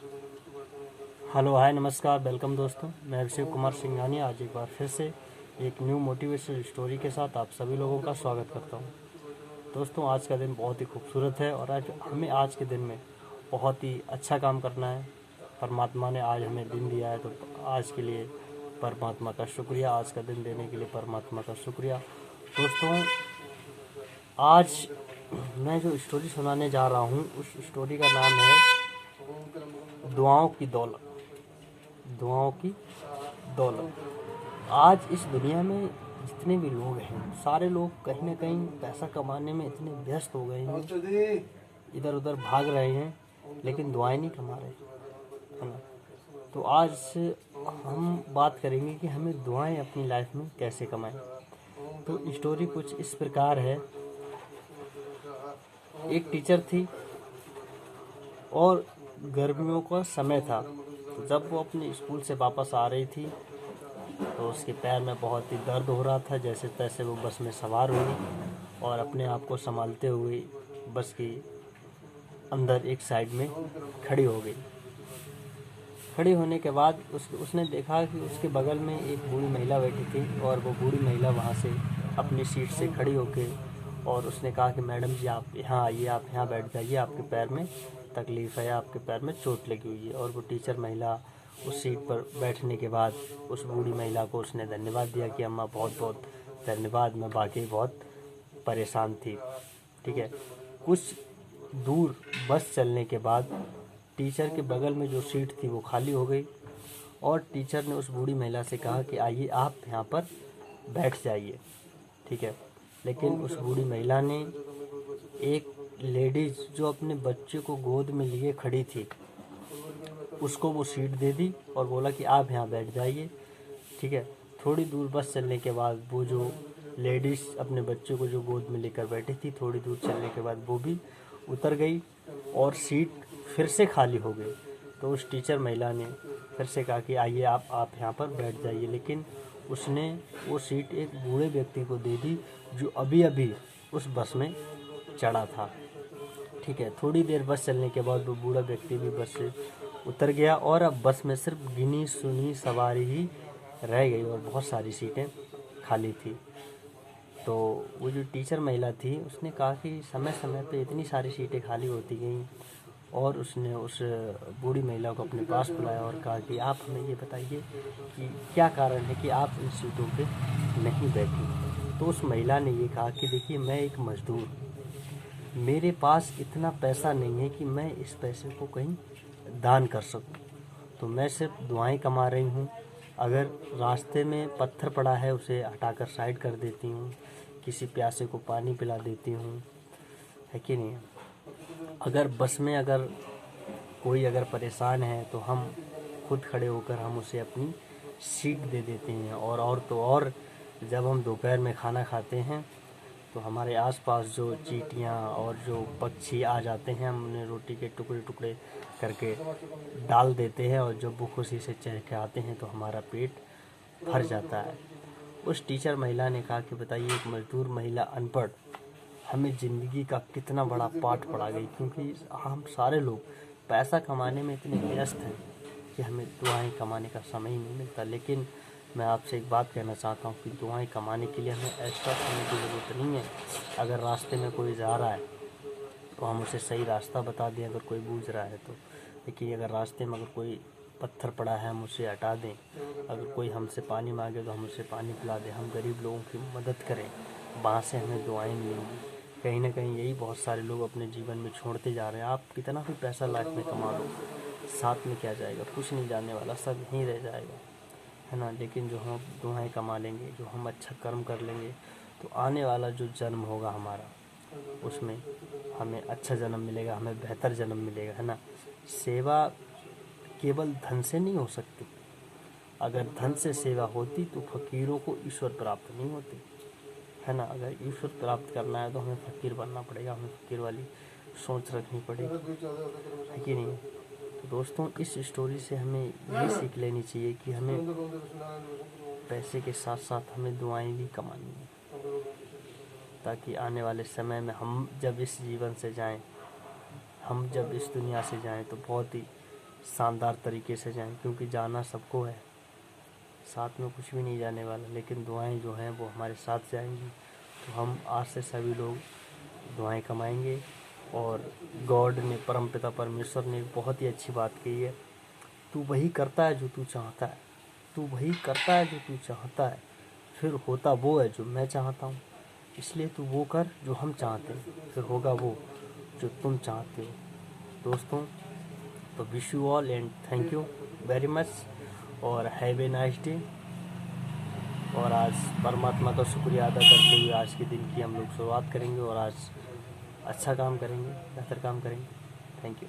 Hello hi नमस्कार welcome दोस्तों, मैं शिव कुमार सिंघानी आज एक बार फिर से एक न्यू मोटिवेशनल स्टोरी के साथ आप सभी लोगों का स्वागत करता हूं। दोस्तों, आज का दिन बहुत ही खूबसूरत है और आज हमें आज के दिन में बहुत ही अच्छा काम करना है। परमात्मा ने आज हमें दिन दिया है तो आज के लिए परमात्मा का शुक्रिया। आज का दिन देने के लिए परमात्मा का शुक्रिया। दोस्तों, आज मैं जो स्टोरी सुनाने जा रहा हूँ उस स्टोरी का नाम है दुआओं की दौलत। दुआओं की दौलत। आज इस दुनिया में जितने भी लोग हैं, सारे लोग कहीं ना कहीं पैसा कमाने में इतने व्यस्त हो गए हैं, इधर उधर भाग रहे हैं, लेकिन दुआएं नहीं कमा रहे, है ना। तो आज हम बात करेंगे कि हमें दुआएं अपनी लाइफ में कैसे कमाएं। तो स्टोरी कुछ इस प्रकार है। एक टीचर थी और गर्मियों का समय था। तो जब वो अपने स्कूल से वापस आ रही थी तो उसके पैर में बहुत ही दर्द हो रहा था। जैसे तैसे वो बस में सवार हुई और अपने आप को संभालते हुए बस की अंदर एक साइड में खड़ी हो गई। खड़ी होने के बाद उसने देखा कि उसके बगल में एक बूढ़ी महिला बैठी थी और वो बूढ़ी महिला वहाँ से अपनी सीट से खड़ी होकर और उसने कहा कि मैडम जी आप यहाँ आइए, आप यहाँ बैठ जाइए, आपके पैर में तकलीफ़ है, आपके पैर में चोट लगी हुई है। और वो टीचर महिला उस सीट पर बैठने के बाद उस बूढ़ी महिला को उसने धन्यवाद दिया कि अम्मा बहुत बहुत धन्यवाद, मैं वाकई बहुत परेशान थी। ठीक है। कुछ दूर बस चलने के बाद टीचर के बगल में जो सीट थी वो खाली हो गई और टीचर ने उस बूढ़ी महिला से कहा कि आइए आप यहाँ पर बैठ जाइए। ठीक है। लेकिन उस बूढ़ी महिला ने एक लेडीज़ जो अपने बच्चे को गोद में लिए खड़ी थी उसको वो सीट दे दी और बोला कि आप यहाँ बैठ जाइए। ठीक है। थोड़ी दूर बस चलने के बाद वो जो लेडीज़ अपने बच्चे को जो गोद में लेकर बैठी थी, थोड़ी दूर चलने के बाद वो भी उतर गई और सीट फिर से खाली हो गई। तो उस टीचर महिला ने फिर से कहा कि आइए आप यहाँ पर बैठ जाइए। लेकिन उसने वो सीट एक बूढ़े व्यक्ति को दे दी जो अभी अभी उस बस में चढ़ा था। ठीक है। थोड़ी देर बस चलने के बाद वो बूढ़ा व्यक्ति भी बस से उतर गया और अब बस में सिर्फ गिनी सुनी सवारी ही रह गई और बहुत सारी सीटें खाली थी। तो वो जो टीचर महिला थी उसने कहा कि समय समय पे इतनी सारी सीटें खाली होती गई और उसने उस बूढ़ी महिला को अपने पास बुलाया और कहा कि आप हमें ये बताइए कि क्या कारण है कि आप इन सीटों पे नहीं बैठी। तो उस महिला ने ये कहा कि देखिए, मैं एक मज़दूर, मेरे पास इतना पैसा नहीं है कि मैं इस पैसे को कहीं दान कर सकूं, तो मैं सिर्फ दुआएं कमा रही हूँ। अगर रास्ते में पत्थर पड़ा है उसे हटाकर साइड कर देती हूँ, किसी प्यासे को पानी पिला देती हूँ, है कि नहीं। अगर बस में अगर कोई अगर परेशान है तो हम खुद खड़े होकर हम उसे अपनी सीट दे देते हैं। और तो और जब हम दोपहर में खाना खाते हैं तो हमारे आसपास जो चींटियाँ और जो पक्षी आ जाते हैं, हम उन्हें रोटी के टुकड़े टुकड़े करके डाल देते हैं और जब वो खुशी से चह के आते हैं तो हमारा पेट भर जाता है। उस टीचर महिला ने कहा कि बताइए, एक मजदूर महिला अनपढ़ हमें ज़िंदगी का कितना बड़ा पाठ पढ़ा गई, क्योंकि हम सारे लोग पैसा कमाने में इतने व्यस्त हैं कि हमें दुआएं कमाने का समय ही नहीं मिलता। लेकिन मैं आपसे एक बात कहना चाहता हूँ कि दुआएं कमाने के लिए हमें एक्स्ट्रा समय की ज़रूरत नहीं है। अगर रास्ते में कोई जा रहा है तो हम उसे सही रास्ता बता दें, अगर कोई बूझ रहा है तो। लेकिन अगर रास्ते में अगर कोई पत्थर पड़ा है हम उसे हटा दें, अगर कोई हमसे पानी मांगे तो हम उसे पानी पिला दें, हम गरीब लोगों की मदद करें, वहाँ से हमें दुआएं मिलेंगी। कहीं ना कहीं यही बहुत सारे लोग अपने जीवन में छोड़ते जा रहे हैं। आप कितना भी पैसा लाइफ में कमा लो, साथ में क्या जाएगा, कुछ नहीं जाने वाला, सब यहीं रह जाएगा, है ना। लेकिन जो हम दुआएं कमा लेंगे, जो हम अच्छा कर्म कर लेंगे, तो आने वाला जो जन्म होगा हमारा उसमें हमें अच्छा जन्म मिलेगा, हमें बेहतर जन्म मिलेगा, है ना। सेवा केवल धन से नहीं हो सकती। अगर धन से सेवा होती तो फकीरों को ईश्वर प्राप्त नहीं होती, है ना। अगर ईश्वर प्राप्त करना है तो हमें फ़कीर बनना पड़ेगा, हमें फ़कीर वाली सोच रखनी पड़ेगी, है कि नहीं। तो दोस्तों, इस स्टोरी से हमें ये सीख लेनी चाहिए कि हमें पैसे के साथ साथ हमें दुआएं भी कमानी है, ताकि आने वाले समय में हम जब इस जीवन से जाएं, हम जब इस दुनिया से जाएं तो बहुत ही शानदार तरीके से जाएं, क्योंकि जाना सबको है, साथ में कुछ भी नहीं जाने वाला, लेकिन दुआएं जो हैं वो हमारे साथ जाएंगी। तो हम आज से सभी लोग दुआएं कमाएंगे। और गॉड ने, परमपिता परमेश्वर ने बहुत ही अच्छी बात कही है, तू वही करता है जो तू चाहता है, तू वही करता है जो तू चाहता है, फिर होता वो है जो मैं चाहता हूँ। इसलिए तू वो कर जो हम चाहते हैं, फिर होगा वो जो तुम चाहते हो। दोस्तों, तो wish you all and thank you very much और हैव ए नाइस डे। और आज परमात्मा का शुक्रिया अदा करते हुए आज के दिन की हम लोग शुरुआत करेंगे और आज अच्छा काम करेंगे, बेहतर काम करेंगे। Thank you.